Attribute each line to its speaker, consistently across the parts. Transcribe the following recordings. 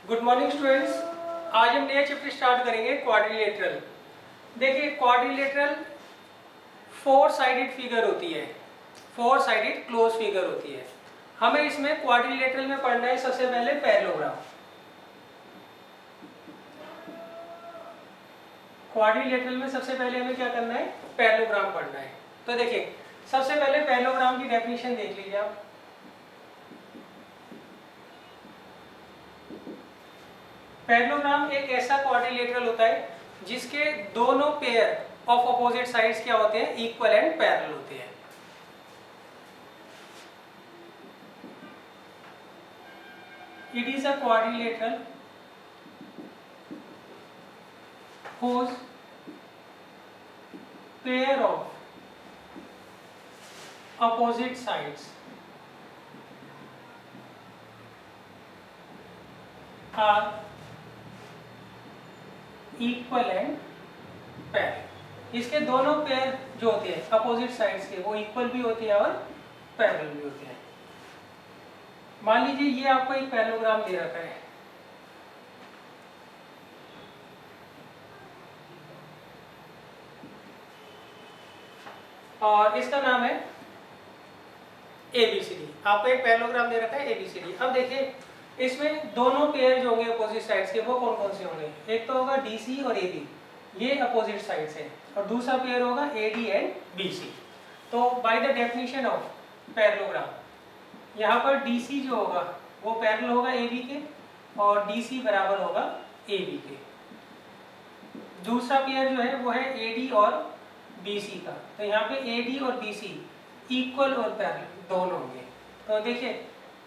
Speaker 1: Good morning students. आज हम नया चैप्टर स्टार्ट करेंगे क्वाड्रिलेटरल। देखिए क्वाड्रिलेटरल फोर साइडेड फिगर होती है, फोर साइडेड क्लोज फिगर होती है। हमें इसमें क्वाड्रिलेटरल में पढ़ना है सबसे पहले पैरेललोग्राम। क्वाड्रिलेटरल में सबसे पहले हमें क्या करना है, पैरेललोग्राम पढ़ना है। तो देखिए सबसे पहले पैरेललोग्राम की डेफिनेशन देख लीजिए आप। पैरेललोग्राम एक ऐसा क्वाड्रिलेटरल होता है जिसके दोनों पेयर ऑफ अपोजिट साइड्स क्या होते हैं, इक्वल एंड पैरेलल होते हैं। It is a quadrilateral whose pair of opposite sides are equal and parallel। इसके दोनों पेयर जो होते हैं अपोजिट साइड्स के वो इक्वल भी होते हैं और पैरेलल भी होते हैं। मान लीजिए ये आपको एक पैरेललोग्राम दे रखा है, और इसका नाम है ABCD। आपको एक पैरेललोग्राम दे रखा है ABCD। अब देखिए इसमें दोनों पेयर जो होंगे अपोजिट साइड्स के वो कौन कौन से होंगे, एक तो होगा DC और AB, ये अपोजिट साइड्स है, और दूसरा पेयर होगा AD एंड BC। तो by the definition of parallelogram यहाँ पर DC जो होगा वो पैरेलल होगा AB के और DC बराबर होगा AB के। दूसरा पेयर जो है वो है AD और BC का, तो यहाँ पे AD और BC इक्वल और पैरेलल दोनों होंगे। तो देखिए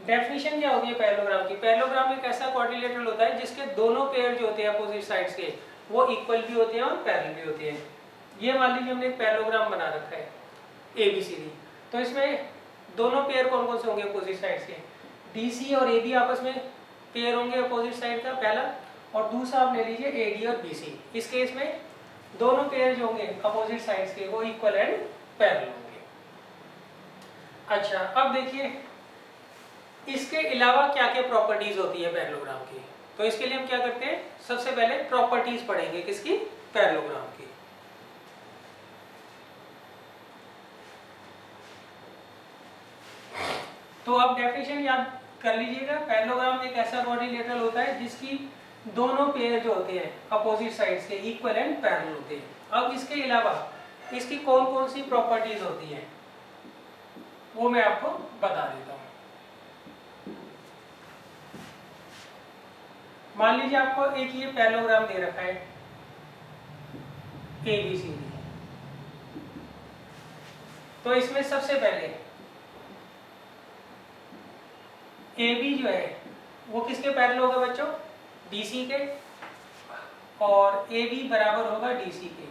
Speaker 1: डेफिनेशन क्या होगी पैरेललोग्राम की। पैरेललोग्राम एक ऐसा क्वाड्रिलेटरल होता है जिसके दोनों पेयर जो होते हैं अपोजिट साइड्स के वो इक्वल भी होते हैं और पैरेलल भी होते हैं। ये मान लीजिए हमने एक पैरेललोग्राम बना रखा है ABCD, तो इसमें दोनों पेयर कौन कौन से होंगे अपोजिट साइड्स के, DC और AB आपस में पेयर होंगे अपोजिट साइड का पहला, और दूसरा आप ले लीजिए AD और BC। इस केस में दोनों पेयर जो होंगे अपोजिट साइड्स के वो इक्वल एंड पैरेलल होंगे। अच्छा अब देखिए इसके अलावा क्या क्या प्रॉपर्टीज होती है पैरेललोग्राम की। तो इसके लिए हम क्या करते हैं, सबसे पहले प्रॉपर्टीज पढ़ेंगे किसकी, पैरेललोग्राम की। तो आप डेफिनेशन याद कर लीजिएगा। पैरेललोग्राम एक ऐसा क्वाड्रिलेटरल होता है जिसकी दोनों पेयर जो होते हैं अपोजिट साइड्स के इक्वल एंड पैरेलल होते हैं। अब इसके अलावा इसकी कौन कौन सी प्रॉपर्टीज होती हैं वो मैं आपको बता देता हूँ। मान लीजिए आपको एक ये पैरेललोग्राम दे रखा है ABCD, तो इसमें सबसे पहले AB जो है वो किसके पैरेलल होगा बच्चों, DC के, और AB बराबर होगा DC के।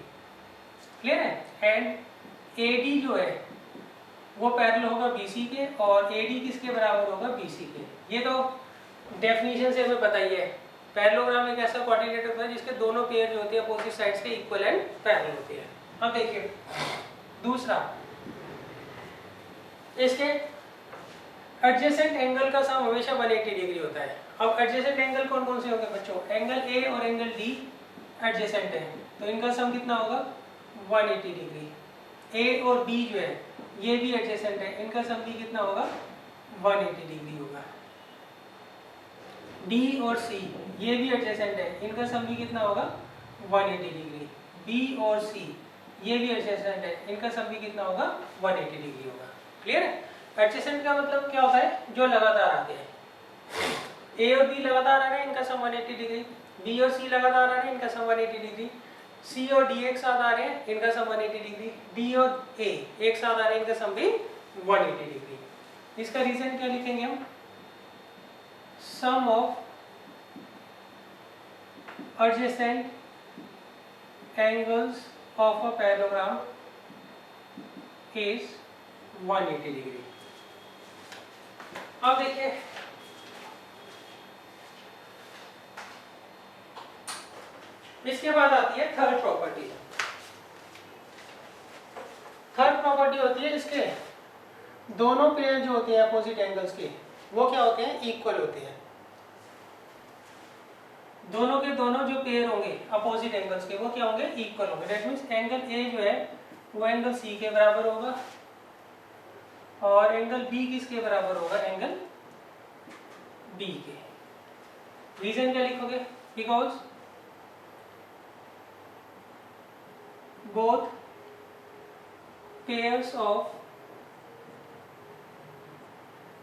Speaker 1: क्लियर है। एंड AD जो है वो पैरेलल होगा BC के, और AD किसके बराबर होगा, BC के। ये तो डेफिनेशन से हमें बताइए पैरेललोग्राम एक ऐसा क्वाड्रिलेटरल होता है जिसके दोनों पेयर जो होते हैं अपोजिट साइड्स के इक्वल एंड पैरेलल होते हैं। अब देखिए दूसरा, इसके एडजेसेंट एंगल का सम हमेशा 180 डिग्री होता है। अब एडजेसेंट एंगल कौन कौन से होंगे बच्चों, एंगल A और एंगल D एडजेसेंट है, तो इनका सम कितना होगा 180 डिग्री। A और B जो है ये भी एडजेसेंट है, इनका सम भी कितना होगा 180 डिग्री होगा। D और C ये भी एडजेसेंट है, इनका सम भी कितना होगा 180 डिग्री। B और C ये भी एडजेसेंट है, इनका सम भी कितना होगा 180 डिग्री होगा। क्लियर है। एडजेसेंट का मतलब क्या होता है, जो लगातार आते हैं। A और B लगातार आ रहे हैं, इनका सम 180 डिग्री। B और C लगातार आ रहे हैं, इनका सम 180 डिग्री। C और D एक साथ आ रहे हैं, इनका सम 180 डिग्री। D और A एक साथ आ रहे हैं, इनका सम भी 180 डिग्री। इसका रीजन क्या लिखेंगे हम, sum of adjacent angles of a parallelogram is 180 degree. अब देखिए इसके बाद आती है थर्ड प्रॉपर्टी। थर्ड प्रॉपर्टी होती है इसके दोनों पेयर जो होते हैं अपोजिट एंगल्स के वो क्या होते हैं, इक्वल होते हैं। दोनों के दोनों जो पेयर होंगे अपोजिट एंगल्स के वो क्या होंगे, इक्वल होंगे। दैट मीन्स एंगल ए जो है वो एंगल सी के बराबर होगा और एंगल बी किसके बराबर होगा, एंगल बी के। रीजन क्या लिखोगे, because both pairs of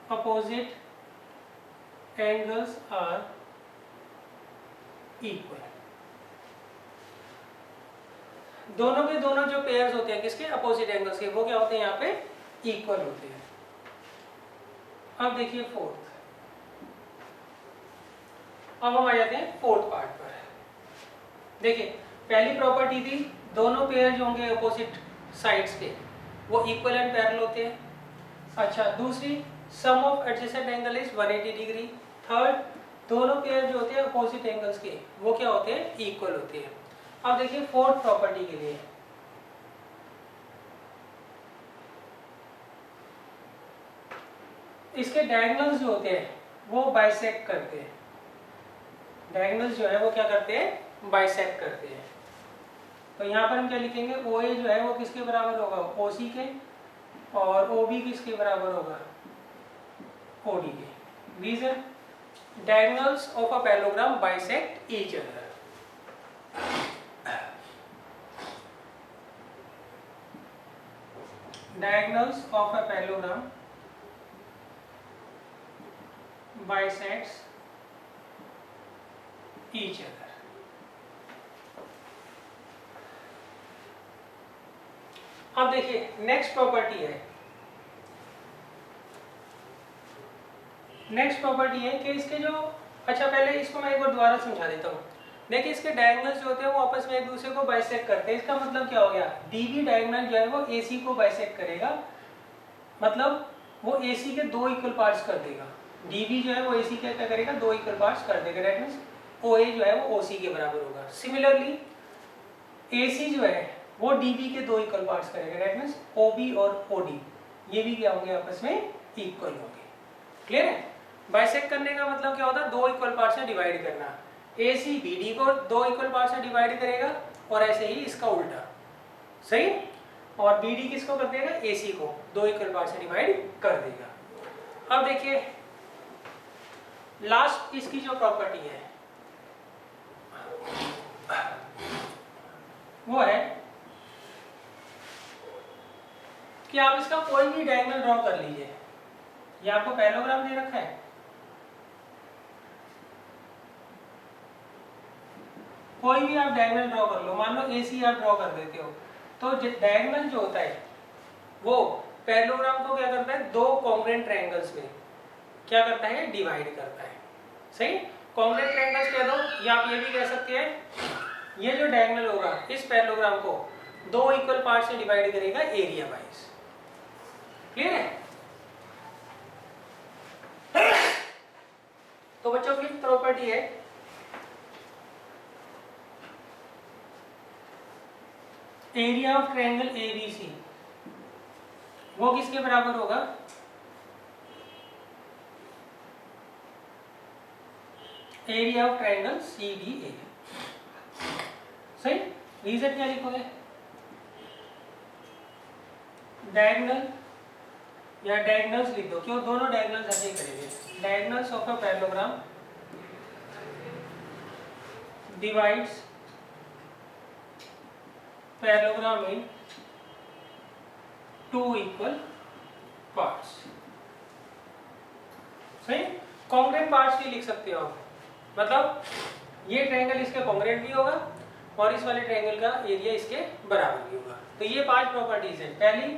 Speaker 1: opposite angles are equal। दोनों के दोनों जो पेयर्स होते हैं किसके, अपोजिट एंगल्स के, वो क्या होते हैं यहाँ पे, इक्वल होते हैं। अब देखिए फोर्थ, अब हम आ जाते हैं फोर्थ पार्ट पर। देखिए पहली प्रॉपर्टी थी दोनों पेयर जो होंगे अपोजिट साइड्स के वो इक्वल एंड पैरेलल होते हैं। अच्छा, दूसरी sum of adjacent angle is 180 degree. Third, दोनों पेयर जो होते हैं अपोजिट एंगल्स के वो क्या होते हैं, इक्वल होते हैं। अब देखिए फोर्थ प्रॉपर्टी के लिए, इसके डायगोनल्स जो होते हैं वो बाइसेक्ट करते हैं। डायगोनल्स जो है वो क्या करते हैं, बाइसेक्ट करते हैं। तो यहाँ पर हम क्या लिखेंगे, ओ ए जो है वो किसके बराबर होगा, ओ सी के, और ओ बी किसके बराबर होगा, ओ डी के। Reason, diagonals of a parallelogram bisect each other. diagonals of a parallelogram bisects each other। अब देखिए नेक्स्ट प्रॉपर्टी है, नेक्स्ट प्रॉपर्टी है कि इसके जो, अच्छा पहले इसको मैं एक बार दोबारा समझा देता हूँ। देखिए इसके डायगोनल्स जो होते हैं वो आपस में एक दूसरे को बाइसेक्ट करते हैं। इसका मतलब क्या हो गया, डीबी डायगोनल जो है वो एसी को बाइसेक्ट करेगा, मतलब वो एसी के दो इक्वल पार्ट्स कर देगा। डीबी जो है वो एसी के क्या करेगा, दो इक्वल पार्ट्स कर देगा। दैट मींस ओए जो है वो ओसी के बराबर होगा। सिमिलरली एसी जो है वो डीबी के दो इक्वल पार्ट्स करेगा। दैट मींस ओबी और ओडी ये भी क्या होंगे, आपस में इक्वल होंगे। क्लियर है। बाइसेक्ट करने का मतलब क्या होता है, दो इक्वल पार्ट्स में डिवाइड करना। AC BD को दो इक्वल पार्ट्स में डिवाइड करेगा और ऐसे ही इसका उल्टा, सही। और BD किसको कर देगा, AC को दो इक्वल पार्ट्स में डिवाइड कर देगा। अब देखिए लास्ट इसकी जो प्रॉपर्टी है वो है कि आप इसका कोई भी डायगोनल ड्रॉ कर लीजिए। ये आपको पैरेललोग्राम दे रखा है, कोई भी आप डायगोनल ड्रॉ कर लो, मान लो AC आप ड्रॉ कर देते हो, तो डायगोनल जो होता है वो पैरेललोग्राम को क्या करता है, दो कॉन्ग्रुएंट ट्रायंगल्स में क्या करता है, डिवाइड करता है। सही, कॉन्ग्रुएंट ट्रायंगल्स कह दो, या आप ये भी कह सकते हैं ये जो डायगोनल होगा इस पैरेललोग्राम को दो इक्वल पार्ट्स में डिवाइड करेगा एरिया वाइज। क्लियर है। तो बच्चों फिफ्थ प्रॉपर्टी है एरिया ऑफ ट्रायंगल ABC, वो किसके बराबर होगा, एरिया ऑफ ट्रायंगल CDA। सही। रीजन क्या लिखोगे, डायगोनल या डायगोनल्स लिख दो, क्यों, दोनों डायगोनल्स ऐसे ही करेंगे। Diagonals of a parallelogram divides parallelogram in two equal parts. सही। कॉन्ग्रुएंट पार्ट्स भी लिख सकते हो आप, मतलब ये ट्रायंगल इसके कॉन्ग्रुएंट भी होगा और इस वाले ट्रायंगल का एरिया इसके बराबर भी होगा। तो ये पांच प्रॉपर्टीज हैं। पहली,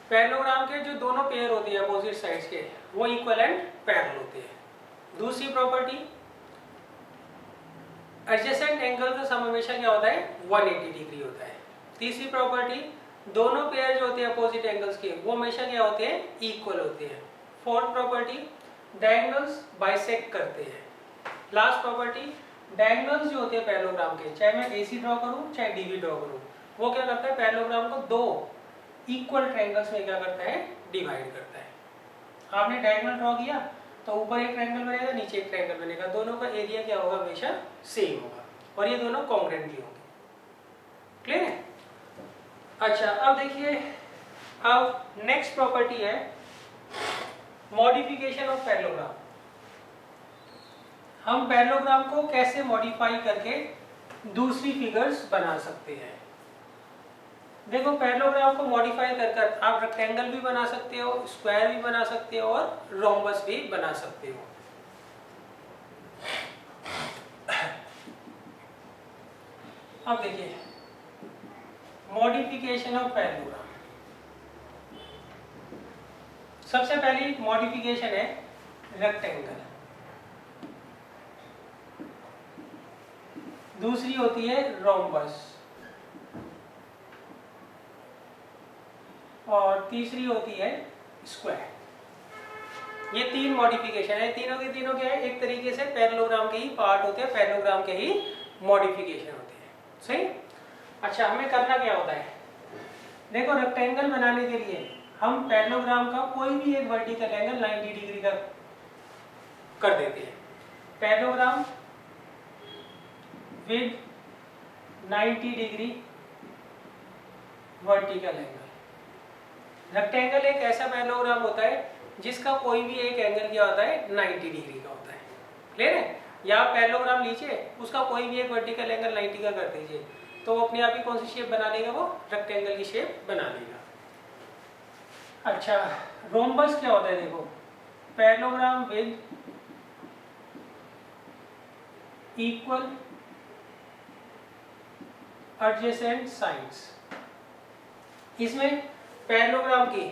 Speaker 1: पैरेललोग्राम के जो दोनों पेयर होते हैं अपोजिट साइड्स के वो इक्वल एंड पैरेलल होते हैं। दूसरी प्रॉपर्टी, एडजेसेंट एंगल का सम हमेशा क्या होता है, 180 डिग्री होता है। तीसरी प्रॉपर्टी, दोनों पेयर जो होते हैं अपोजिट एंगल्स के वो हमेशा क्या होते हैं, इक्वल होते हैं। फोर्थ प्रॉपर्टी, डायगोनल्स बाइसेक्ट करते हैं। लास्ट प्रॉपर्टी, डायगोनल्स जो होते हैं पैरेललोग्राम के, चाहे मैं AC ड्रॉ करूं चाहे DB ड्रॉ करूं, वो क्या करता है, पैरेललोग्राम को दो इक्वल ट्रायंगल्स में क्या करता है, डिवाइड करता है। आपने डायगोनल ड्रॉ किया तो ऊपर एक ट्रायंगल बनेगा, नीचे एक ट्रायंगल बनेगा, दोनों का एरिया क्या होगा, हमेशा सेम होगा और ये दोनों कॉन्ग्रुएंटली होंगे। क्लियर है? अच्छा, अब देखिए, अब नेक्स्ट प्रॉपर्टी है मॉडिफिकेशन ऑफ पैरेललोग्राम। हम पैरेललोग्राम को कैसे मॉडिफाई करके दूसरी फिगर्स बना सकते हैं। देखो, पैरेललोग्राम को मॉडिफाई कर आप रेक्टेंगल भी बना सकते हो, स्क्वायर भी बना सकते हो और रोम्बस भी बना सकते हो। अब देखिए, मॉडिफिकेशन ऑफ पैरेललोग्राम। सबसे पहली मॉडिफिकेशन है रेक्टेंगल, दूसरी होती है रोम्बस और तीसरी होती है स्क्वायर। ये तीन मॉडिफिकेशन है, तीनों के तीनों क्या है, एक तरीके से पैरेललोग्राम के ही पार्ट होते हैं, पैरेललोग्राम के ही मॉडिफिकेशन होते हैं। सही? अच्छा, हमें करना क्या होता है, देखो रेक्टेंगल बनाने के लिए हम पैरेललोग्राम का कोई भी एक वर्टिकल एंगल 90 डिग्री का कर देते हैं। Parallelogram with 90 degree vertical angle. Rectangle एक ऐसा पैरेललोग्राम होता है जिसका कोई भी एक एंगल क्या होता है, 90 डिग्री का होता है। क्लियर है? या आप पैरेललोग्राम लीजिए, उसका कोई भी एक वर्टिकल एंगल 90 का कर दीजिए, तो वो अपने आप ही कौन सी शेप बना लेगा, वो रेक्टेंगल की शेप बना लेगा। अच्छा, रोम्बस क्या होता है, देखो parallelogram with equal adjacent sides. इसमें पैरेललोग्राम की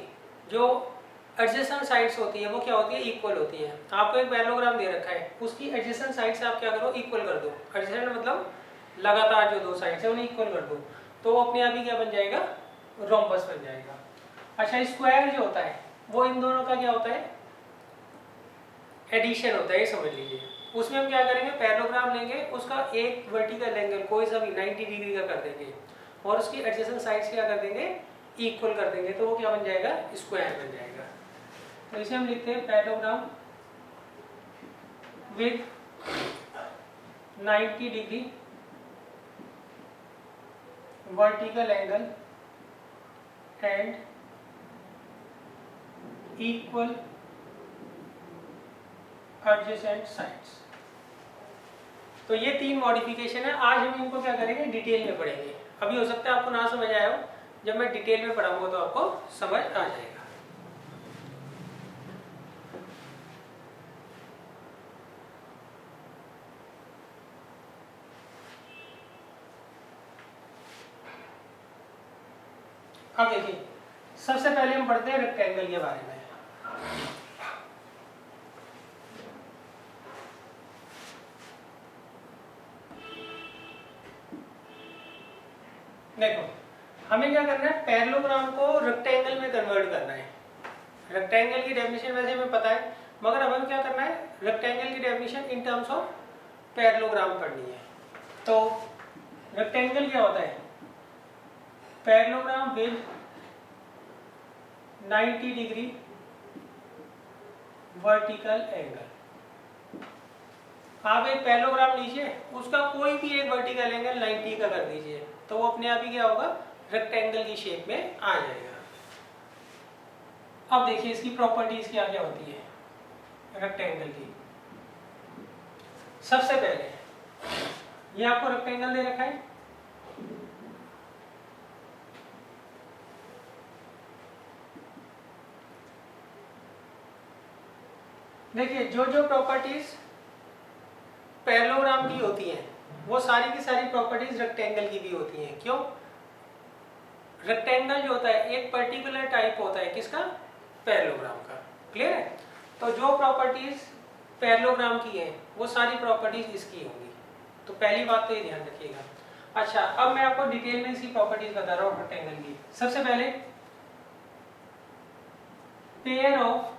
Speaker 1: जो एडजेसेंट साइड्स होती है वो क्या होती है, इक्वल होती है। आपको एक पैरेललोग्राम दे रखा है, उसकी एडजेसेंट साइड से आप क्या करो, इक्वल कर दो। एडजेसेंट मतलब लगातार जो दो साइड्स है उन्हें इक्वल कर दो, तो वो अपने आप ही क्या बन जाएगा, रोम्बस बन जाएगा। अच्छा, स्क्वायर जो होता है वो इन दोनों का क्या होता है, एडिशन होता है, ये समझ लीजिए। उसमें हम क्या करेंगे, पैरेललोग्राम लेंगे, उसका एक वर्टिकल एंगल कोई सा भी 90 डिग्री का कर देंगे और उसकी एडजेसेंट साइड्स क्या कर देंगे, इक्वल कर देंगे, तो वो क्या बन जाएगा, स्क्वायर बन जाएगा। तो इसे हम लिखते हैं parallelogram with 90 degree vertical angle and equal adjacent sides. तो ये तीन मॉडिफिकेशन है। आज हम इनको क्या करेंगे, डिटेल में पढ़ेंगे। अभी हो सकता है आपको ना समझ आया हो, जब मैं डिटेल में पढ़ाऊंगा तो आपको समझ आ जाएगा। अब देखिए, सबसे पहले हम पढ़ते हैं रेक्टेंगल के बारे में। देखो, हमें क्या करना है, पैरेललोग्राम को रेक्टेंगल में कन्वर्ट करना है। रेक्टेंगल की डेफिनेशन वैसे हमें पता है, मगर अब हमें क्या करना है, रेक्टेंगल की definition in terms of parallelogram पढ़नी है। तो रेक्टेंगल क्या होता है, parallelogram with 90 degree vertical angle. आप एक पैरेललोग्राम लीजिए, उसका कोई भी एक वर्टिकल एंगल 90 का कर दीजिए, तो वो अपने आप ही क्या होगा, रेक्टेंगल की शेप में आ जाएगा। अब देखिए इसकी प्रॉपर्टीज क्या क्या होती है रेक्टेंगल की। सबसे पहले ये आपको रेक्टेंगल दे रखा है, देखिए जो जो प्रॉपर्टीज पैरेललोग्राम की होती हैं वो सारी की सारी प्रॉपर्टीज रेक्टेंगल की भी होती हैं। क्यों? रेक्टेंगल जो होता है एक पर्टिकुलर टाइप होता है, किसका, पैरेललोग्राम का। क्लियर है? तो जो प्रॉपर्टीज पैरेललोग्राम की है वो सारी प्रॉपर्टीज इसकी होंगी। तो पहली बात तो ये ध्यान रखिएगा। अच्छा, अब मैं आपको डिटेल में इसकी प्रॉपर्टीज बता रहा हूँ रेक्टेंगल की। सबसे पहले pair of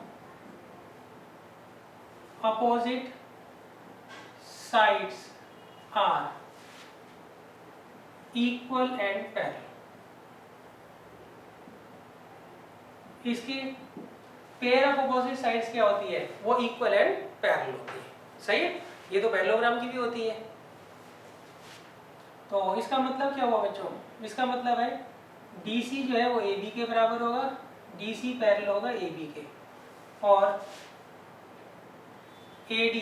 Speaker 1: opposite sides are equal and parallel। इसकी पेयर ऑफ अपोजिट साइड्स क्या होती है, वो इक्वल एंड पैरेलल होती है। सही है, ये तो पैरेललोग्राम की भी होती है। तो इसका मतलब क्या हुआ बच्चों, इसका मतलब है DC जो है वो AB के बराबर होगा, DC पैरेलल होगा AB के, और AD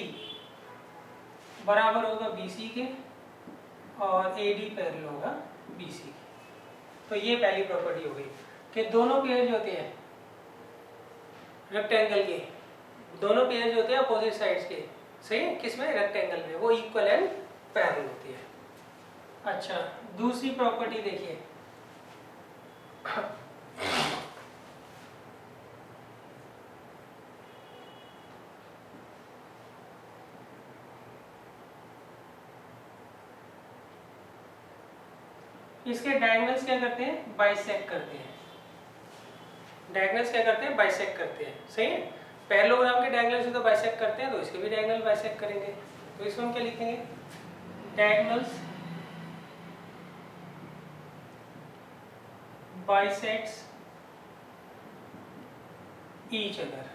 Speaker 1: बराबर होगा BC के, और AD पैरेलल होगा BC के। तो ये पहली प्रॉपर्टी हो गई कि दोनों पेयर जो होते हैं रेक्टेंगल के, दोनों पेयर जो होते हैं अपोजिट साइड्स के, सही है, किसमें, रेक्टेंगल में, वो इक्वल एंड पैरेलल होती है। अच्छा, दूसरी प्रॉपर्टी देखिए, इसके डायगोनल्स क्या करते हैं, बाइसेक्ट करते हैं। डायगोनल्स क्या करते हैं, बाइसेक्ट करते हैं। सही है, पैरेललोग्राम के डायगोनल से तो बाइसेक्ट करते हैं, तो इसके भी डायगोनल बाइसेक्ट करेंगे। तो इसमें हम क्या लिखेंगे, diagonals bisects each other.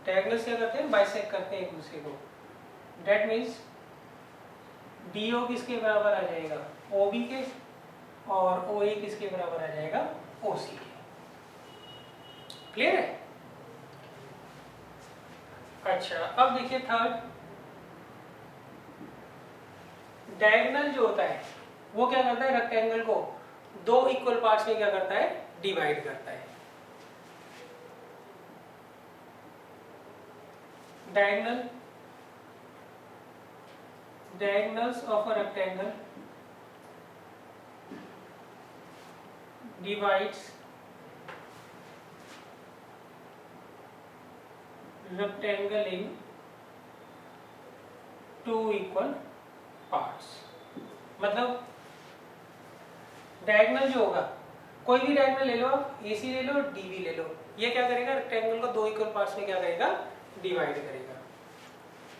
Speaker 1: Diagonals क्या करते हैं, बाइसेक्ट करते हैं एक दूसरे को। दैट मीन्स DO किसके बराबर आ जाएगा, OB के, और OA किसके बराबर आ जाएगा, OC के। क्लियर है। अच्छा, अब देखिए थर्ड, डायगोनल जो होता है वो क्या करता है, रेक्टेंगल को दो इक्वल पार्ट्स में क्या करता है, डिवाइड करता है। diagonals of a rectangle divides rectangle in two equal parts। मतलब डायगोनल जो होगा, कोई भी डायगोनल ले लो आप, AC ले लो, DB ले लो, ये क्या करेगा, रेक्टेंगल को दो इक्वल पार्ट्स में क्या करेगा, डिवाइड करेगा।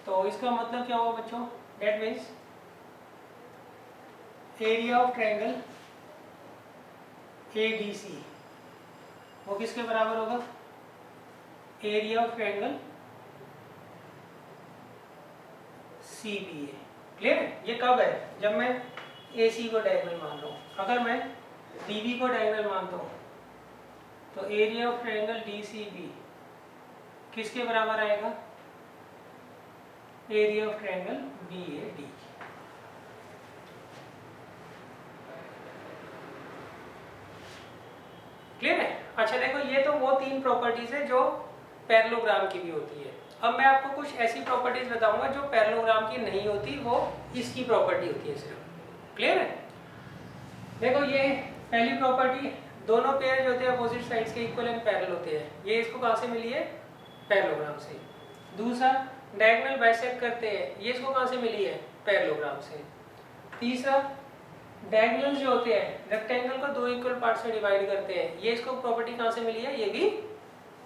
Speaker 1: तो इसका मतलब क्या हुआ बच्चों, that means area of triangle ADC वो किसके बराबर होगा, area of triangle CBA। Clear है। ये कब है, जब मैं AC को डायगोनल मान रहा हूँ। अगर मैं DB को डायगोनल मानता हूँ तो एरिया ऑफ ट्रायंगल DCB किसके बराबर आएगा, area of triangle BAD। Clear है। अच्छा देखो, ये तो वो तीन प्रॉपर्टीज है जो पैरेललोग्राम की भी होती है। अब मैं आपको कुछ ऐसी प्रॉपर्टीज बताऊंगा जो पैरेललोग्राम की नहीं होती, वो इसकी प्रॉपर्टी होती है सिर्फ। क्लियर है। देखो, ये पहली प्रॉपर्टी, दोनों पेयर जो होते हैं अपोजिट साइड्स के इक्वल एंड पैरेलल होते हैं, ये इसको कहाँ से मिली है, पैरेललोग्राम से। दूसरा, डायगोनल बाइसेक्ट करते हैं, ये इसको कहाँ से मिली है, पैरेललोग्राम से। तीसरा, डायगोनल्स जो होते हैं रेक्टेंगल को दो इक्वल पार्ट्स में डिवाइड करते हैं, ये इसको प्रॉपर्टी कहाँ से मिली है, ये भी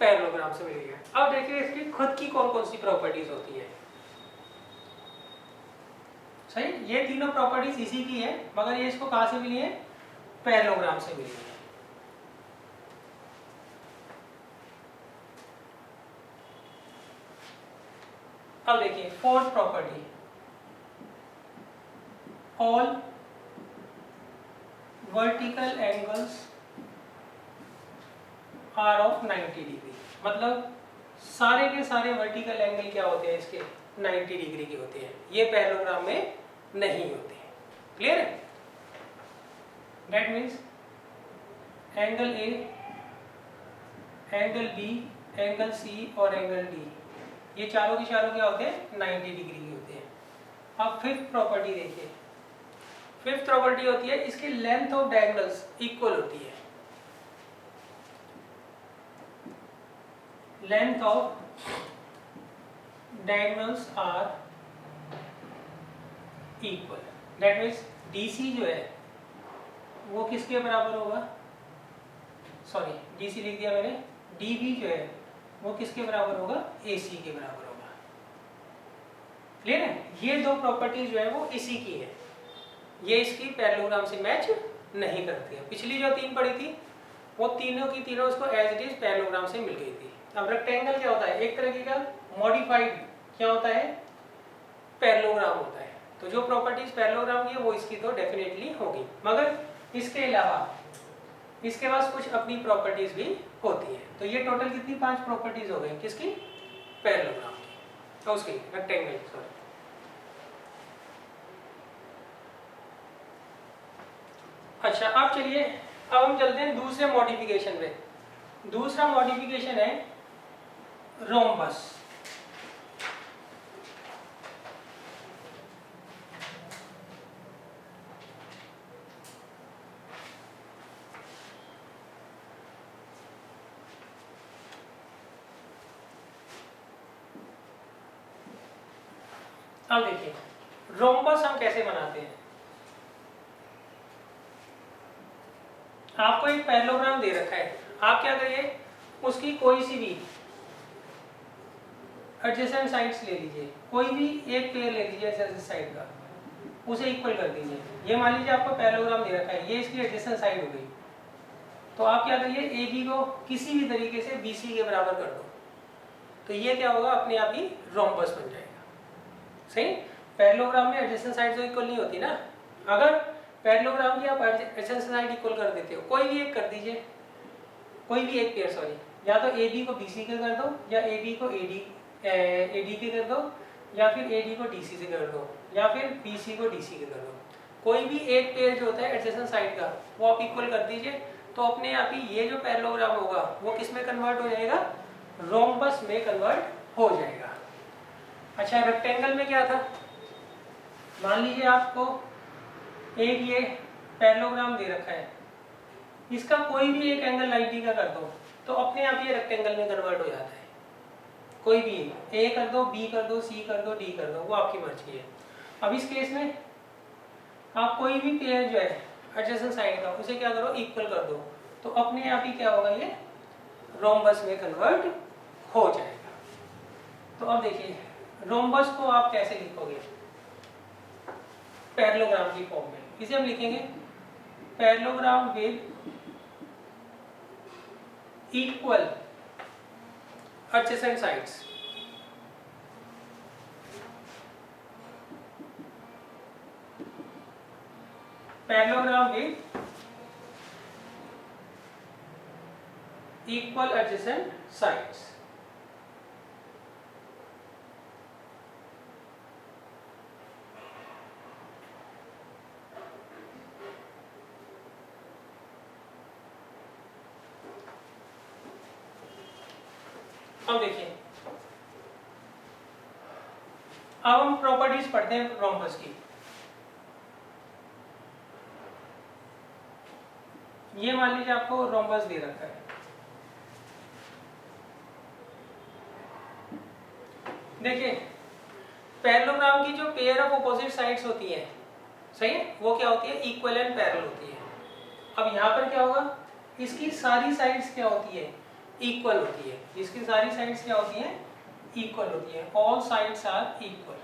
Speaker 1: पैरेललोग्राम से मिली है। अब देखिए इसकी खुद की कौन कौन सी प्रॉपर्टीज होती है। सही, ये तीनों प्रॉपर्टीज इसी की है, मगर ये इसको कहाँ से मिली है, पैरेललोग्राम से मिली है। अब देखिए fourth property, all vertical angles are of 90 degree. मतलब सारे के सारे वर्टिकल एंगल क्या होते हैं, इसके 90 डिग्री के होते हैं। ये पैरेललोग्राम में नहीं होते हैं। क्लियर है। That means angle A, angle B, angle C और एंगल D, ये चारों के चारों क्या होते हैं, 90 डिग्री के होते हैं। अब फिफ्थ प्रॉपर्टी देखिए, फिफ्थ प्रॉपर्टी होती है इसकी लेंथ ऑफ डायगोनल्स इक्वल होती है। Length of diagonals are equal. That means DC जो है वो किसके बराबर होगा, सॉरी DC लिख दिया मैंने, DB जो है वो किसके बराबर होगा, AC के बराबर होगा। क्लियर है। ये दो प्रॉपर्टीज जो है वो इसी की है, ये इसकी पैरेललोग्राम से मैच नहीं करती है। पिछली जो तीन पढ़ी थी वो तीनों की तीनों इसको एज इट इज पैरेललोग्राम से मिल गई थी। अब रेक्टेंगल क्या होता है, एक तरीके का मॉडिफाइड क्या होता है, पैरेललोग्राम होता है। तो जो प्रॉपर्टीज पैरेललोग्राम की है वो इसकी तो डेफिनेटली होगी, मगर इसके अलावा इसके पास कुछ अपनी प्रॉपर्टीज भी होती है। तो ये टोटल कितनी 5 प्रॉपर्टीज हो गई किसकी, पैरेललोग्राम की, तो उसकी रेक्टेंगल सॉरी। अच्छा अब चलिए, अब हम चलते हैं दूसरे मॉडिफिकेशन में। दूसरा मॉडिफिकेशन है रोम्बस। अब देखिए रोम्बस हम कैसे बनाते हैं। आपको एक पैरेललोग्राम दे रखा है, आप क्या करिए, उसकी कोई सी भी एडजेसेंट साइड्स ले लीजिए, कोई भी एक पेयर ले लीजिए एडजेसेंट साइड का, उसे इक्वल कर दीजिए। ये मान लीजिए आपको पैरेललोग्राम दे रखा है, ये इसकी एडजेसेंट साइड हो गई, तो आप क्या करिए, ए बी को किसी भी तरीके से बी सी के बराबर कर दो, तो ये क्या होगा, अपने आप ही रोम्बस बन जाएगा। सही, पैरेललोग्राम में एडजेसेंट साइड तो इक्वल नहीं होती ना। अगर पैरेललोग्राम की आप एडजेसेंट साइड इक्वल कर देते हो, कोई भी एक कर दीजिए, कोई भी एक पेयर सॉरी, या तो ए बी को बी सी के कर दो, या ए बी को ए डी के कर दो, या फिर ए डी को डी सी से कर दो, या फिर बी सी को डी सी के कर दो। कोई भी एक पेयर जो होता है एडजेसेंट साइड का वो आप इक्वल कर दीजिए, तो अपने आप ही ये जो पैरेललोग्राम होगा वो किस में कन्वर्ट हो जाएगा, रोम्बस में कन्वर्ट हो जाएगा। अच्छा रेक्टेंगल में क्या था, मान लीजिए आपको एक ये पैरेललोग्राम दे रखा है, इसका कोई भी एक एंगल 90 का कर दो, तो अपने आप ये रेक्टेंगल में कन्वर्ट हो जाता है। कोई भी ए कर दो, बी कर दो, सी कर दो, डी कर दो, वो आपकी मर्जी है। अब इस केस में आप कोई भी पेयर जो है एडजेसेंट साइड का, उसे क्या करो, इक्वल कर दो, तो अपने आप ही क्या होगा, ये रोम्बस में कन्वर्ट हो जाएगा। तो अब देखिए रोम्बस को आप कैसे लिखोगे, पैरेललोग्राम की फॉर्म में। इसे हम लिखेंगे parallelogram with equal adjacent sides. Parallelogram with equal adjacent sides. अब देखिए, अब हम प्रॉपर्टीज पढ़ते हैं रोम्बस की। ये मान लीजिए आपको रोम्बस दे रखा है, देखिए पैरेललोग्राम की जो पेयर ऑफ अपोजिट साइड्स होती है, सही है, वो क्या होती है, इक्वल एंड पैरेलल होती है। अब यहाँ पर क्या होगा, इसकी सारी साइड्स क्या होती है, इक्वल होती है। इसकी सारी साइड्स क्या होती है, इक्वल होती है। All sides are equal,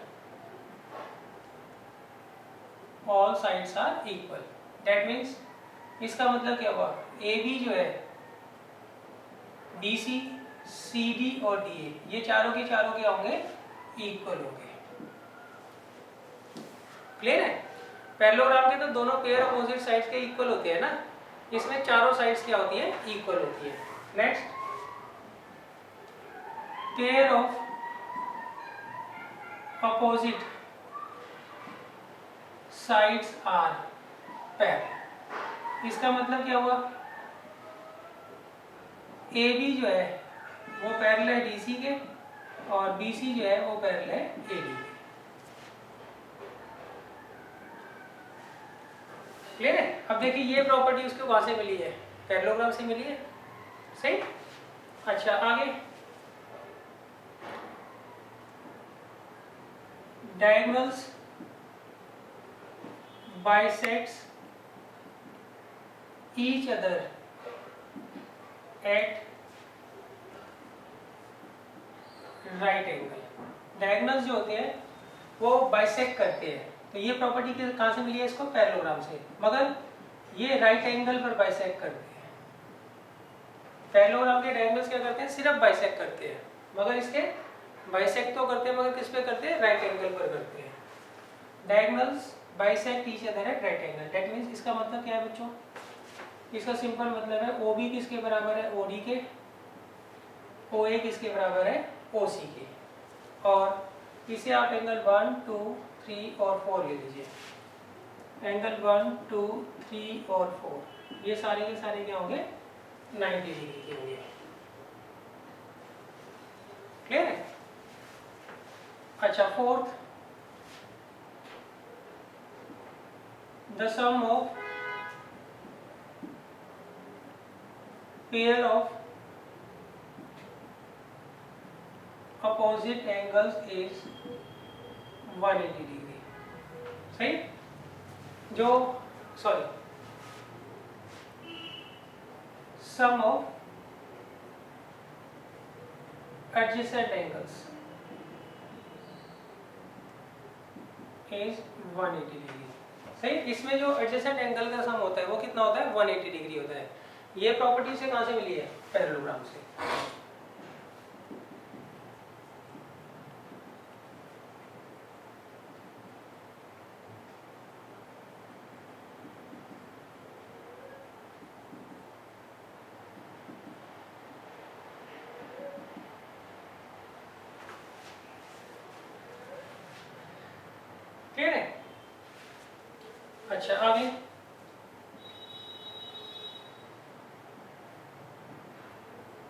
Speaker 1: all sides are equal. That means इसका मतलब क्या हुआ, ए बी जो है, बी सी, सी डी और डी ए, ये चारों के चारों क्या होंगे, इक्वल होंगे। क्लियर है, पैरेललोग्राम के तो दोनों पेयर अपोजिट साइड्स के इक्वल होते हैं ना, इसमें चारों साइड्स क्या होती है, इक्वल होती है। Next, pair of opposite sides are parallel. इसका मतलब क्या हुआ, ए बी जो है वो पैरेलल है डी सी के, और बी सी जो है वो पैरेलल है ए डी के। क्लियर है। अब देखिए ये प्रॉपर्टी उसको कहाँ से मिली है, पैरेललोग्राम से मिली है, सही। अच्छा आगे, diagonals bisects each other at right angle। Diagonals जो होते हैं वो बाइसेक्ट करते हैं, तो ये प्रॉपर्टी कहाँ से मिली है इसको, पैरेललोग्राम से, मगर ये राइट एंगल पर बाइसेक्ट करते हैं। पैरेललोग्राम के डायगोनल्स क्या करते हैं, सिर्फ बाइसेक्ट करते हैं, मगर इसके बाइसेक्ट तो करते हैं मगर किस पे करते हैं, राइट एंगल पर करते हैं। Diagonals bisect each other at right angle, that means इसका मतलब क्या है बच्चों, इसका सिंपल मतलब है OB किसके बराबर है, OD के, OA किसके बराबर है, OC के, और इसे आप एंगल 1, 2, 3 और 4 ले लीजिए। एंगल 1, 2, 3 और 4 ये सारे के सारे क्या होंगे, 90 डिग्री के होंगे। क्लियर है? अच्छा, fourth, the sum of pair of opposite angles is 180 degree. सही, जो sorry sum of adjacent angles is 180 degree. सही, इसमें जो एडजेसेंट एंगल का सम होता है वो कितना होता है, 180 डिग्री होता है। ये प्रॉपर्टी से कहाँ से मिली है, पैरेललोग्राम से। क्लियर है? अच्छा, आगे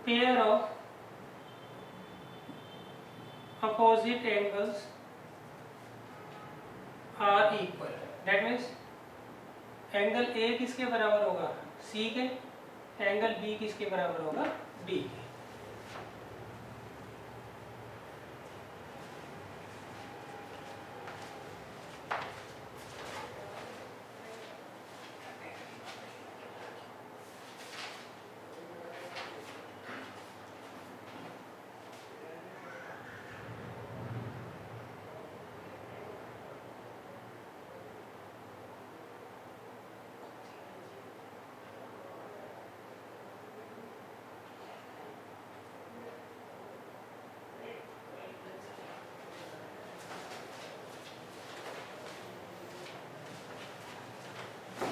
Speaker 1: pair of opposite angles are equal, that means angle A किसके बराबर होगा, C के, एंगल B किसके बराबर होगा, D के।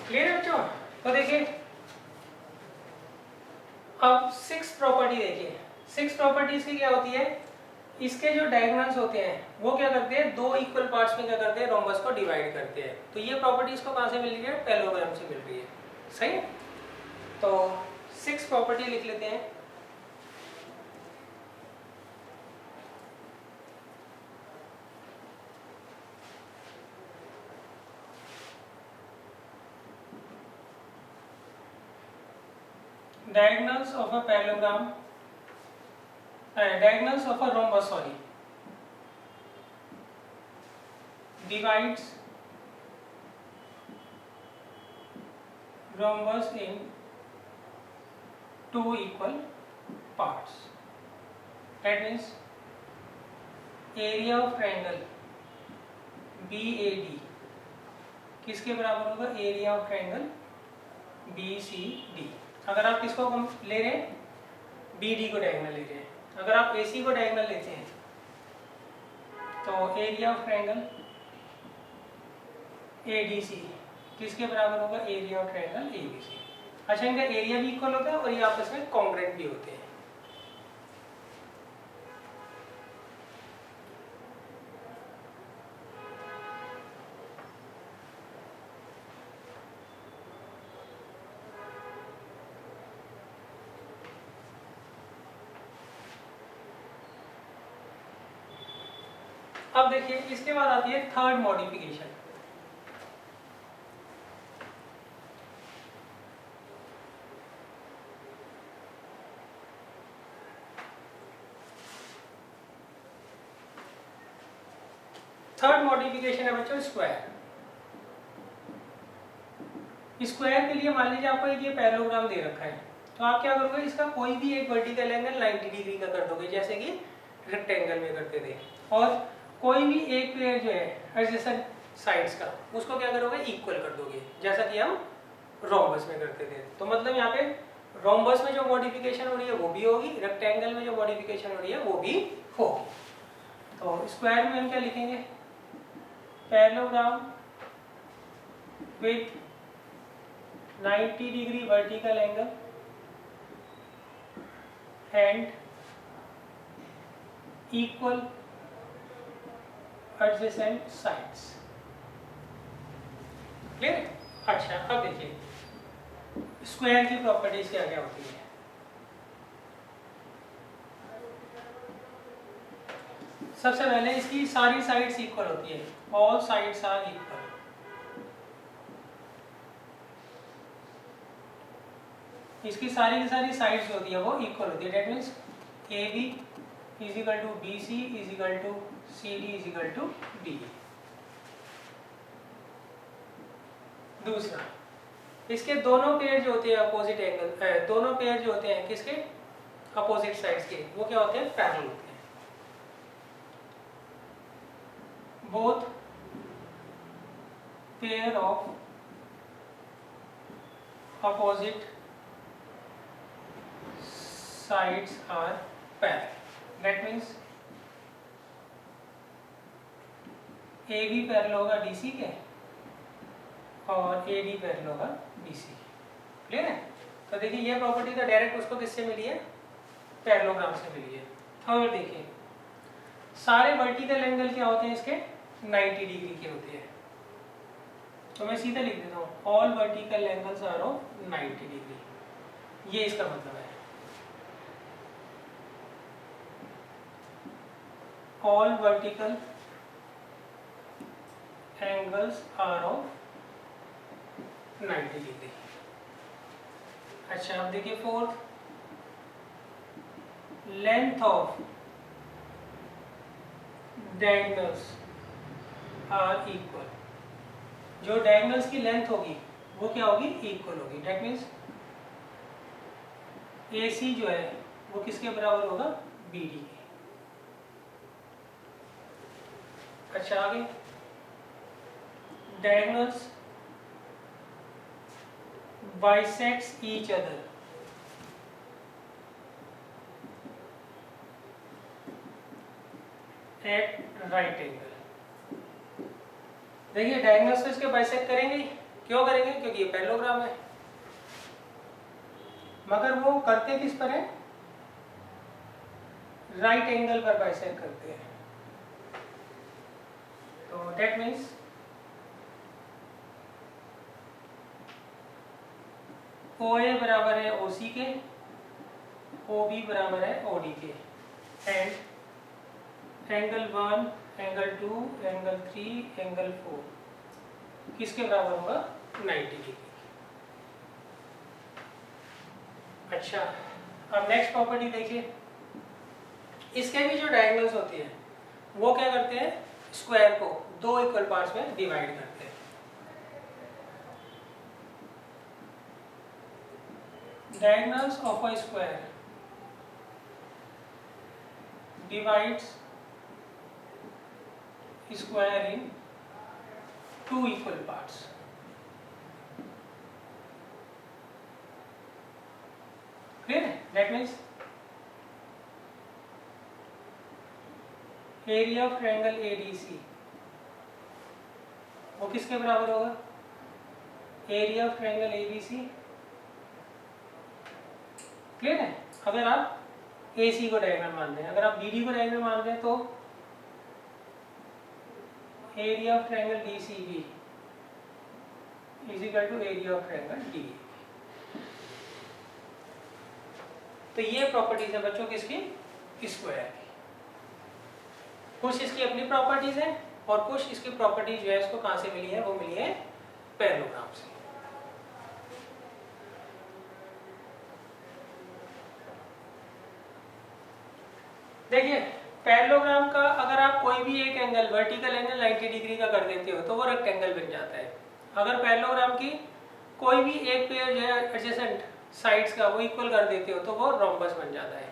Speaker 1: क्लियर है बच्चों? तो देखिए अब 6 प्रॉपर्टी देखिए, 6 प्रॉपर्टीज की क्या होती है, इसके जो डायगोनल्स होते हैं वो क्या करते हैं, दो इक्वल पार्ट्स में क्या करते हैं, रोम्बस को डिवाइड करते हैं। तो ये प्रॉपर्टीज को कहाँ से मिल रही है, पैरेललोग्राम से मिल रही है। सही, तो 6 प्रॉपर्टी लिख लेते हैं। Diagonals of a parallelogram, diagonals of a rhombus, sorry, divides rhombus in two equal parts. That means area of triangle BAD किसके बराबर होगा, एरिया ऑफ ट्रायंगल BCD। अगर आप किसको ले रहे हैं, BD को डायगोनल ले रहे हैं, अगर आप AC को डायगोनल लेते हैं तो एरिया ऑफ ट्रायंगल ADC किसके बराबर होगा, एरिया ऑफ ट्रायंगल ABC। अच्छा, इनका एरिया भी इक्वल होता है और ये आपस में कॉन्ग्रुएंट भी होते हैं। अब देखिए इसके बाद आती है थर्ड मॉडिफिकेशन। थर्ड मॉडिफिकेशन है बच्चों स्क्वायर। स्क्वायर के लिए मान लीजिए आपको एक ये पैरेललोग्राम दे रखा है, तो आप क्या करोगे, इसका कोई भी एक वर्टिकल एंगल 90 डिग्री का कर दोगे, जैसे कि रेक्टेंगल में करते थे, और कोई भी एक पेयर जो है एडजेसेंट साइड्स का उसको क्या करोगे, इक्वल कर दोगे, जैसा कि हम रोम्बस में करते थे। तो मतलब यहाँ पे रोम्बस में जो मॉडिफिकेशन हो रही है वो भी होगी, रेक्टेंगल में जो मॉडिफिकेशन हो रही है वो भी होगी। तो स्क्वायर में हम क्या लिखेंगे, parallelogram with 90 degree vertical angle and equal adjacent sides. Clear है? अच्छा, अब देखिए स्क्वायर की प्रॉपर्टीज क्या क्या होती है। सबसे पहले इसकी सारी साइड्स इक्वल होती है, ऑल साइड्स आर इक्वल। इसकी सारी की सारी साइड्स होती है वो इक्वल होती है, that means A B is equal to B C is equal to C D is equal to D. दूसरा, इसके दोनों पेयर जो होते हैं अपोजिट एंगल, दोनों पेयर जो होते हैं किसके, अपोजिट साइड्स के, वो क्या होते हैं, पैरेलल होते हैं। Both pair of opposite sides are parallel. That means A B parallel होगा डी सी के और ए डी पैरेलल होगा बी सी। क्लियर है? तो देखिए ये प्रॉपर्टी तो डायरेक्ट उसको किससे मिली है, पैरेललोग्राम से मिली है। थर्ड देखिए, सारे वर्टिकल एंगल क्या होते हैं इसके, 90 डिग्री के होते हैं। तो मैं सीधा लिख देता हूँ, all vertical angles are of 90 degree. ये इसका मतलब है, all vertical angles are of 90 degree. अच्छा, अब देखिए fourth, length of diagonals are equal. जो डायगोनल्स की लेंथ होगी वो क्या होगी, इक्वल होगी। दैट मीन्स ए सी जो है वो किसके बराबर होगा, बी डी के। अच्छा, आगे diagonals bisects each other at right angle। देखिए डायगोनल्स तो इसके बाइसेक्ट करेंगे, क्यों करेंगे, क्योंकि ये पैरेललोग्राम है। मगर वो करते किस पर है, राइट एंगल पर बाइसेक्ट करते हैं। तो दैट मीन्स OA बराबर है OC के, OB बराबर है OD के, and angle 1, angle 2, angle 3, angle 4 किसके बराबर होगा, 90 डिग्री। अच्छा, अब नेक्स्ट प्रॉपर्टी देखिए, इसके भी जो डायगोनल्स होती है वो क्या करते हैं, स्क्वायर को दो इक्वल पार्ट्स में डिवाइड करते हैं। Diagonals of a square divides square in two equal parts। Clear है? That means area of triangle ADC वो किसके बराबर होगा, area of triangle ABC। Clear है? अगर आप AC को डायगोनल मान रहे हैं, अगर आप BD को डायगोनल मान रहे हैं तो area of triangle DCB is equal to area of triangle DA। तो ये प्रॉपर्टीज है बच्चों किसकी, स्क्वायर की। कुछ इसकी अपनी प्रॉपर्टीज हैं और कुछ इसकी प्रॉपर्टीज जो है इसको कहां से मिली है, वो मिली है पैरेललोग्राम से। देखिए पैरेललोग्राम का अगर आप कोई भी एक एंगल, वर्टिकल एंगल 90 डिग्री का कर देते हो तो वो रेक्टेंगल बन जाता है। अगर पैरेललोग्राम की कोई भी एक पेयर जो है एडजेसेंट साइड्स का वो इक्वल कर देते हो तो वो रोम्बस बन जाता है।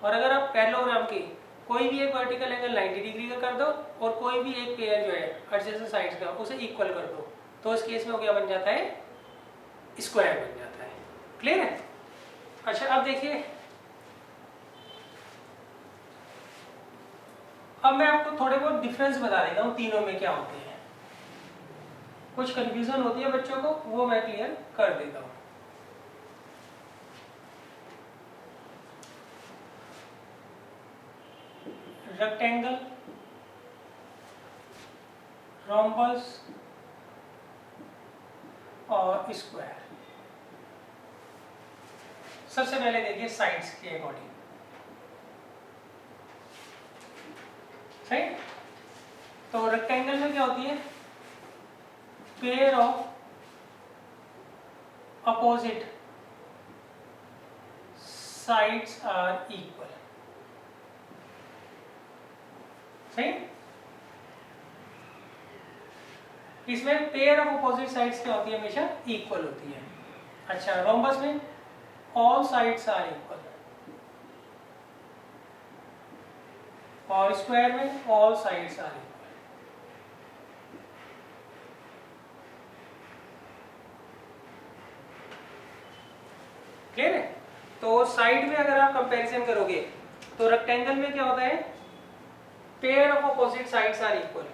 Speaker 1: और अगर आप पैरेललोग्राम की कोई भी एक वर्टिकल एंगल 90 डिग्री का कर दो और कोई भी एक पेयर जो है एडजेसेंट साइड्स का उसे इक्वल कर दो तो इस केस में वो क्या बन जाता है, स्क्वायर बन जाता है। क्लियर है? अच्छा अब देखिए, अब मैं आपको थोड़े बहुत डिफरेंस बता देता हूँ तीनों में क्या होते हैं। कुछ कंफ्यूजन होती है बच्चों को, वो मैं क्लियर कर देता हूँ। रेक्टेंगल, रोम्बस और स्क्वायर। सबसे पहले देखिए साइड्स के अकॉर्डिंग, सही। तो रेक्टेंगल में क्या होती है, pair of opposite sides are equal, सही। इसमें पेयर ऑफ अपोजिट साइड्स क्या होती है, हमेशा इक्वल होती है। अच्छा, रोम्बस में ऑल साइड्स आर इक्वल, और स्क्वायर में all sides are equal. Clear है। तो साइड में अगर आप कंपैरिजन करोगे तो रेक्टेंगल में क्या होता है, pair of opposite sides are equal,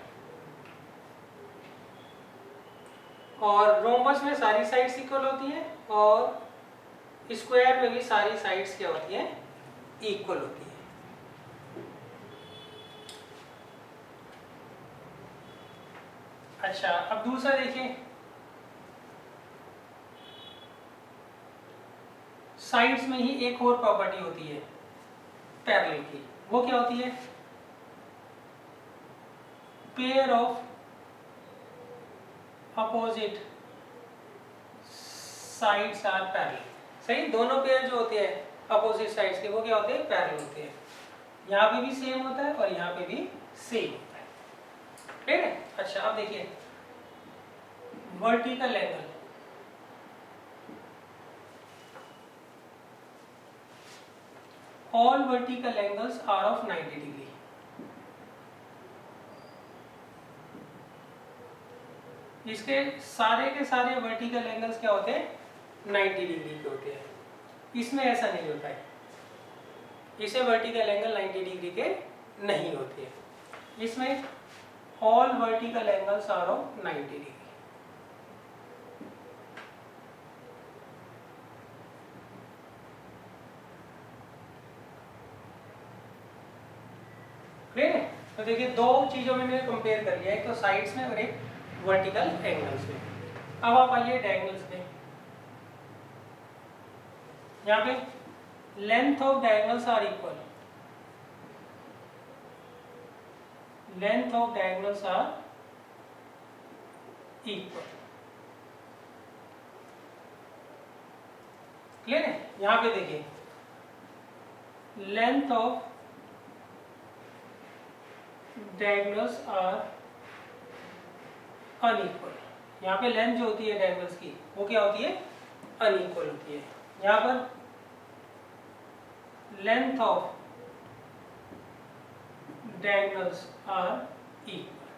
Speaker 1: और रोम्बस में सारी साइड्स इक्वल होती हैं, और स्क्वायर में भी सारी साइड्स क्या होती हैं, इक्वल होती हैं। अच्छा, अब दूसरा देखिए, साइड्स में ही एक और प्रॉपर्टी होती है पैरेलल की, वो क्या होती है, pair of opposite sides are parallel, सही। दोनों पेयर जो होते हैं अपोजिट साइड्स के, वो क्या होते हैं, पैरेलल होते हैं। यहाँ पे भी सेम होता है और यहाँ पे भी सेम होता है, ठीक है। अच्छा, अब देखिए vertical angle, all vertical angles are of 90 degree। इसके सारे के सारे वर्टिकल एंगल्स क्या होते हैं, 90 डिग्री के होते हैं। इसमें ऐसा नहीं होता है, इसे वर्टिकल एंगल 90 डिग्री के नहीं होते हैं। इसमें all vertical angles are of 90 degree. Clear है। तो देखिए दो चीजों में मैंने कंपेयर कर लिया, एक तो साइड्स में और एक वर्टिकल एंगल्स में। अब आप आइए डायगोनल्स में। यहाँ पे length of diagonals are equal, length of diagonals are equal, clear है। यहाँ पे देखिए length of diagonals are unequal. यहाँ पे लेंथ जो होती है डायगोनल्स की, वो क्या होती है, अनइक्वल होती है। यहाँ पर length of diagonals are equal,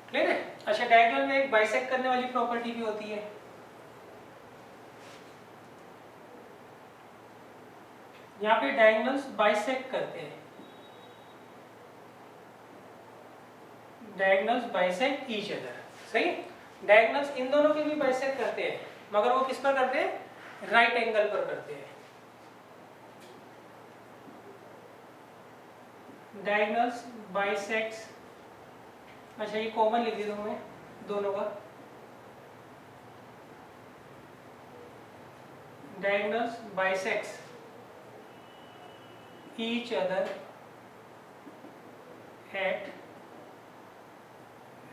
Speaker 1: clear है। अच्छा, डायगोनल में एक बाइसेक्ट करने वाली प्रॉपर्टी भी होती है। यहाँ पे डायगोनल्स बाइसेक्ट करते हैं, डायगोनल्स बाइसेक्ट ईच अदर, सही। डायगोनल्स इन दोनों के भी बाइसेक्ट करते हैं, मगर वो किस पर करते हैं, राइट एंगल पर करते हैं। डायगोनल्स बाइसेक्ट्स, अच्छा ये कॉमन लिख देता हूं मैं दोनों का, diagonals bisects each other at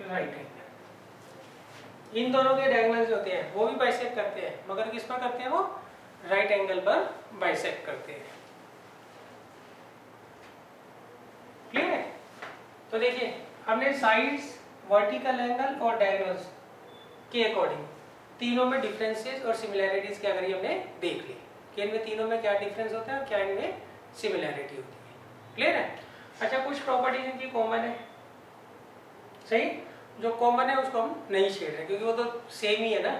Speaker 1: right angle. इन दोनों के डायगोनल्स होते हैं वो भी बाइसेक्ट करते हैं, मगर किस पर करते हैं, वो राइट एंगल पर बाइसेक्ट करते हैं, क्लियर है। तो देखिए हमने साइड्स, वर्टिकल एंगल और डायगोनल्स के अकॉर्डिंग तीनों में डिफरेंसेस और सिमिलैरिटीज क्या करी हमने देख ली कि इनमें तीनों में क्या डिफरेंस होता है और क्या इनमें सिमिलैरिटी होती है, क्लियर है। अच्छा, कुछ प्रॉपर्टीज इनकी कॉमन है, सही। जो कॉमन है उसको हम नहीं छेड़ रहे क्योंकि वो तो सेम ही है ना,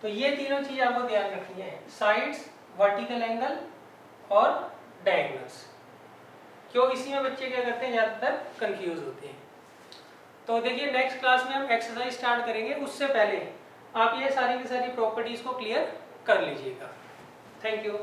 Speaker 1: तो ये तीनों चीज आपको ध्यान रखनी है, साइड्स, वर्टिकल एंगल और डायगोनल्स। क्यों, इसी में बच्चे क्या करते हैं, ज़्यादातर कंफ्यूज होते हैं। तो देखिए नेक्स्ट क्लास में हम एक्सरसाइज स्टार्ट करेंगे, उससे पहले आप ये सारी की सारी प्रॉपर्टीज़ को क्लियर कर लीजिएगा। Thank you.